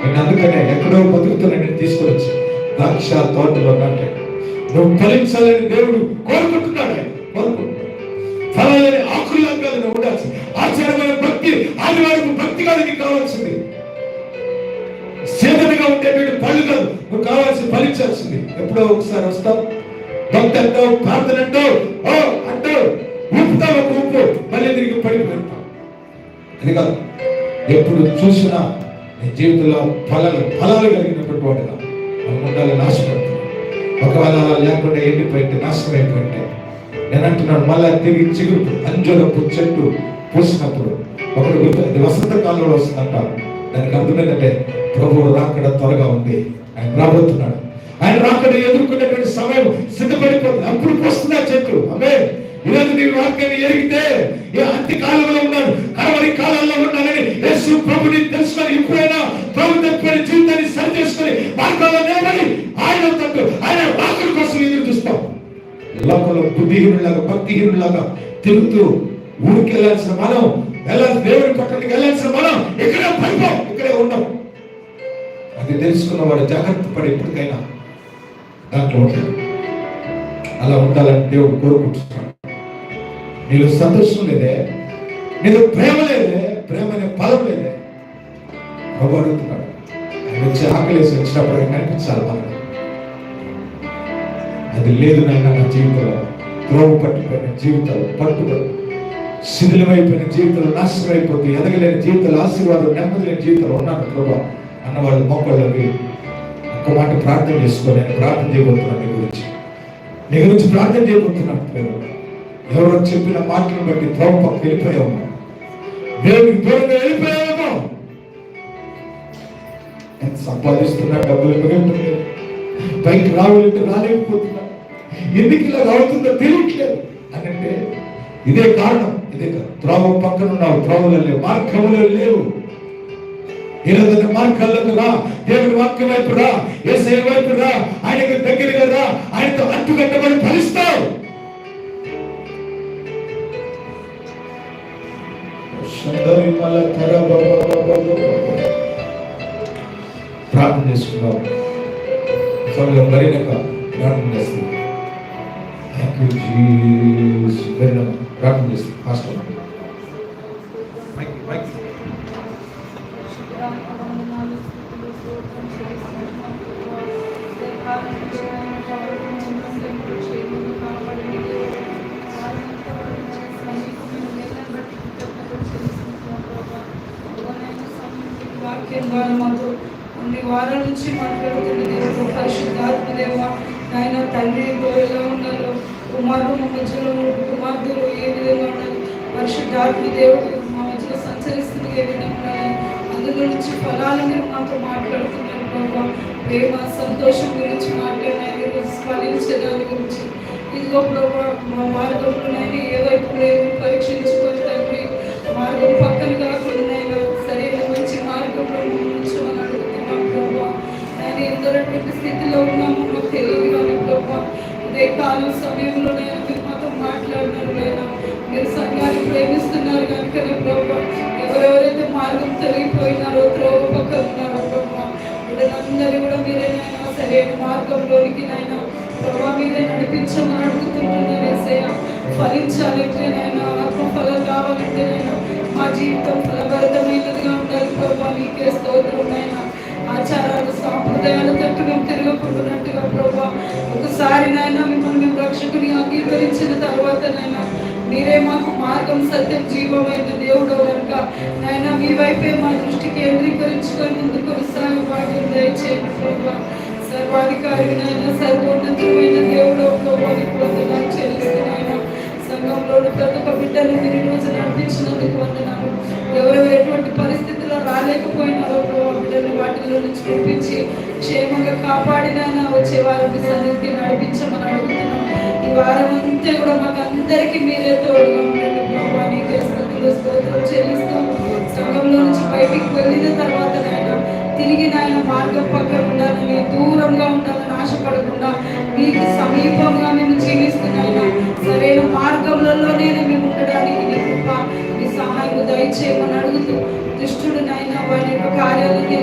నేను అందుకనే ఎక్కడో బతుకుతున్నా నేను తీసుకొచ్చి ద్రాక్ష తోటలో నాటాడు. నువ్వు ఫలించాలని దేవుడు కోరుకుంటున్నాడు. ఫలాలని ఆకుల్లాగా నువ్వు ఉండాల్సింది. ఆచారమైన భక్తి, ఆదివారం భక్తి కాదు నీకు కావాల్సింది. సేవనగా ఉండేటువంటి పళ్ళు కాదు నువ్వు కావాల్సింది, ఫలించాల్సింది. ఎప్పుడో ఒకసారి వస్తావు, భక్తి అంటావు, ప్రార్థన అంటావు, అంటావు, ఊపుతావు, ఒక ఊపు మళ్ళీ తిరిగి పడిపోతావు. అది కాదు. ఎప్పుడు చూసినా నీ జీవితంలో ఫలాలు కలిగినటువంటి వాడుగా మనం ఉండాలని ఆశపడుతున్నాం. ఒకవేళ అలా లేకుండా ఎండిపోయింటే, నాశనం అయిపోయింటే, నేను అంటున్నాను మళ్ళా తిరిగి చిగురు అంజూరపు చెట్టు పూసినప్పుడు ఒకటి గుర్తు, అది వసంత కాలంలో వస్తుందంట. దానికి అర్థం ఏంటంటే ప్రభువు రాకడ త్వరగా ఉంది, ఆయన రాబోతున్నాడు. ఆయన రాకడ ఎదుర్కొనేటువంటి సమయం సిద్ధపడిపోతుంది. అప్పుడు వస్తుంది ఆ చెట్టు. అదే ఈరోజు నీ వాక్యాన్ని ఎరిగితే అంత్య కాలంలో ఉన్నాడు, కడవరి కాలంలో ఉన్నానని యేసు ప్రభుని తెలుసుకొని ఇప్పుడైనా ప్రభు తప్పని జీవితాన్ని సరి చేసుకొని మార్గంలో నిలబడి ఆయన తట్టు ఆయన రాకడ కోసం ఎదురు చూస్తాం. లోకంలో బుద్ధిహీనులాగా భక్తిహీనులాగా తిరుగుతూ ఊరికి వెళ్ళాల్సిన మనం, దేవుడి పక్కనకి వెళ్ళాల్సిన మనం ఇక్కడే పడిపోం, ఇక్కడే ఉన్నాం. అది తెలుసుకున్నవాడు జాగ్రత్త పడి ఎప్పటికైనా దాంట్లో ఉంటాడు. అలా ఉండాలని దేవుడు కోరుకుంటున్నాడు. నీలో సంతోషం లేదే, నీలో ప్రేమ లేదే, ప్రేమ అనే ఫలం లేదే, ప్రభు అడుగుతున్నాడు. ఆయన వచ్చి ఆకలేసి వచ్చినప్పుడు ఆయన కనిపించాలి మనకు. అది లేదు నాయన నా జీవితంలో. త్రోవ పట్టుకున్న జీవితాలు, పట్టుదల శిథిలమైపోయిన జీవితాలు, నాశనం అయిపోతే ఎదగలేని జీవితాలు, ఆశీర్వాదం నెమ్మది లేని జీవితాలు ఉన్నాను ప్రభా అన్నవాళ్ళు మొక్కలకి ఒక్క మాట ప్రార్థన చేసుకో. నేను ప్రార్థన చేయబోతున్నాను నీ గురించి ప్రార్థన చేయబోతున్నాను. ఎవరో చెప్పిన మాటలను బట్టి త్రోవ పక్కకి వెళ్ళిపోయాము, దేవుడికి దూరంగా వెళ్ళిపోయాము. ఎంత సంపాదిస్తున్నా డబ్బులు మిగులుతుంది, పైకి రావాలంటే రాలేకపోతున్నా, ఎందుకు ఇలా రావుతుందో తెలియట్లేదు అని అంటే ఇదే కారణం. ఇదే త్రోవ పక్కన ఉన్నావు, త్రోవలో లేవు, మార్గంలో లేవు. ఈరోజు మార్గాల్లోకి రా, దేవుడి వాక్యం వైపు రా, యేసయ్య వైపు రా, ఆయనకు దగ్గరగా రా, ఆయనతో అంటుకట్టబడి ఫలిస్తావు. ప్రార్థన చేసుకున్నావు, మరినక ప్రార్థన చేస్తున్నావు. ప్రార్థన చేస్తున్నావు. హాస్టల్ కొన్ని వారాల నుంచి మాట్లాడుతున్న దేవుడు పరిశుద్ధాత్మ దేవ, ఆయన తండ్రి ఎలా ఉన్నారు, కుమారుడు మధ్యలో కుమార్తెలు ఏ విధంగా ఉండాలి, పరిశుద్ధాత్మ దేవుడు మా మధ్యలో సంచరిస్తుంది ఏ విధంగా ఉండాలి, అందులో నుంచి ఫలాలు మీరు మాతో మాట్లాడుతున్నారు ప్రభావ. ప్రేమ సంతోషం గురించి మాట్లాడిన ఫలించే దాని గురించి ఇదిగో ప్రభావ మా మార్గంలోనైనా ఏదో ఇప్పుడు పరీక్షించుకొని తండ్రి మార్గం పక్కన కాకుండా సరైన మంచి మార్గంలో ఉంచమని అడుగుతున్నాం ప్రభావ. నేను ఎందరటువంటి స్థితిలో ఉన్నాము మాకు తెలియదు కానీ ప్రభావ ఇదే కాలం సమయంలో నేను మీరు మాతో మాట్లాడినారు లేదా మీరు సంఘాన్ని ప్రేమిస్తున్నారు కనుకనే ప్రభావ ఎవరెవరైతే మార్గం తొలగిపోయినారో త్రోవ పక్కన ఉన్నారో ప్రభావ వీళ్ళందరూ కూడా మీరేనైనా సరైన మార్గంలోనికి నైనా ప్రభావ మీరే నడిపించమని అడుగుతుంటున్నారు. యేసయ్య ఫలించాలంటేనైనా ఆత్మఫలం కావాలంటేనైనా మా జీవితం ఫలభరితమైనదిగా ఉండాలి ప్రభావ. మీకే స్తోత్రమైనా ఆచారాలు సాంప్రదాయాలు తట్టు మేము తిరగకుండానట్టుగా ప్రభావ ఒకసారినైనా మిమ్మల్ని మేము రక్షకుని అంగీకరించిన తర్వాతనైనా మీరే మాకు మార్గం సత్యం జీవమైన దేవుడు కనుక నాయన మీ వైపే మా దృష్టి కేంద్రీకరించుకొని ముందుకు విశ్రామపాటు దయచేయండి ప్రభావ. సర్వాధికారినైనా సర్వోన్నతమైన దేవుడు వందనాలు చెల్లిస్తున్నాయన. సంఘంలో ప్రతి ఒక్క బిడ్డను మీరు రోజు నడిపించినందుకు వందనాలు. ఎవరెవరు ఎటువంటి పరిస్థితుల్లో రాలేకపోయినారో ప్రభావ బిడ్డలు వాటిలో నుంచి పంపించి క్షేమంగా కాపాడినైనా వచ్చే వారిని సన్నిధికి నడిపించమని అడుగుతున్నాం. ఈ వారం అంతా కూడా మాకు అందరికీ మీరే తోడుగా ఉండండి ప్రభావ. నీకే స్తోత్రం చెల్లిస్తాం. సంఘంలో నుంచి బయటికి వెళ్ళిన తర్వాత నాయన తిరిగి నాయన మార్గం పక్కన ఉండాలని దూరంగా ఉండాలని ఆశపడకుండా మీకు సమీపంగా మేము జీవిస్తున్నాయినా సరైన మార్గంలోనే మేము ఉండడానికి నీ కృప మీ సహాయం దయచేయమని అడుగుతూ దుష్టుడు నాయన వారి యొక్క కార్యాలకి